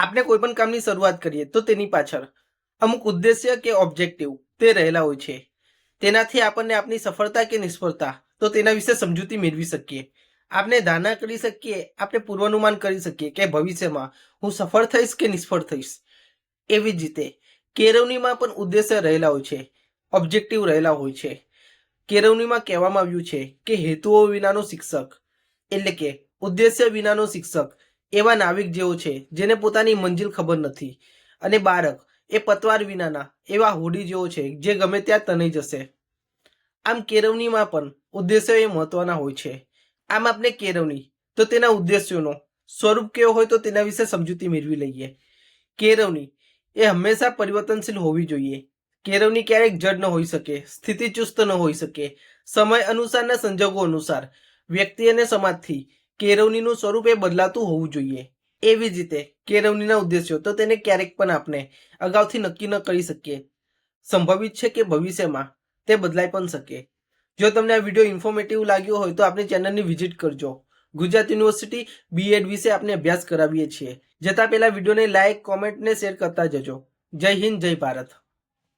આપણે કોઈ પણ કામની શરૂઆત કરીએ તો તેની પાછળ અમુક ઉદ્દેશ્ય કે ઓબ્જેક્ટિવ તે રહેલા હોય છે. તેનાથી આપણને આપણી સફળતા કે નિષ્ફળતા તો તેના વિશે સમજૂતી મેળવી શકીએ. આપણે ધારણા કરી શકીએ, આપણે પૂર્વાનુમાન કરી શકીએ કે ભવિષ્યમાં હું સફળ થઈશ કે નિષ્ફળ થઈશ. એવી જ રીતે કેળવણીમાં પણ ઉદ્દેશ્ય રહેલા હોય છે, ઓબ્જેક્ટિવ રહેલા હોય છે. કેળવણીમાં કહેવામાં આવ્યું છે કે હેતુઓ વિનાનો શિક્ષક એટલે કે ઉદ્દેશ્ય વિનાનો શિક્ષક એવા નાવિક જેવો છે જેને પોતાની મંજિલ ખબર નથી, અને બાળક એ પતવાર વિનાના એવા હોડી જેવો છે જે ગમે ત્યાં તણાઈ જશે. આમ કેળવણીમાં પણ ઉદ્દેશ્યો એ મહત્વના હોય છે. આમ આપણે કેળવણી તો તેના ઉદ્દેશ્યોનો સ્વરૂપ કેવો હોય તો તેના વિશે સમજૂતી મેળવી લઈએ. કેળવણી એ હંમેશા પરિવર્તનશીલ હોવી જોઈએ. કેળવણી ક્યારેક જડ ન હોઈ શકે, સ્થિતિચુસ્ત ન હોઈ શકે. સમય અનુસારના સંજોગો અનુસાર વ્યક્તિ અને સમાજથી કેળવણીનું સ્વરૂપ એ બદલાતું હોવું જોઈએ. એવી જ રીતે કેળવણીના ઉદ્દેશ્યો તો તેને ક્યારેક પણ આપણે અગાઉથી નક્કી ન કરી શકીએ. સંભવિત છે કે ભવિષ્યમાં તે બદલાઈ પણ શકે. જો તમને આ વિડીયો ઇન્ફોર્મેટિવ લાગ્યો હોય તો આપણી ચેનલની વિઝિટ કરજો. ગુજરાત યુનિવર્સિટી બીએડ વિશે આપણે અભ્યાસ કરાવીએ છીએ. જતાં પહેલાં વિડીયોને લાઇક, કોમેન્ટ ને શેર કરતા જજો. જય હિન્દ, જય ભારત.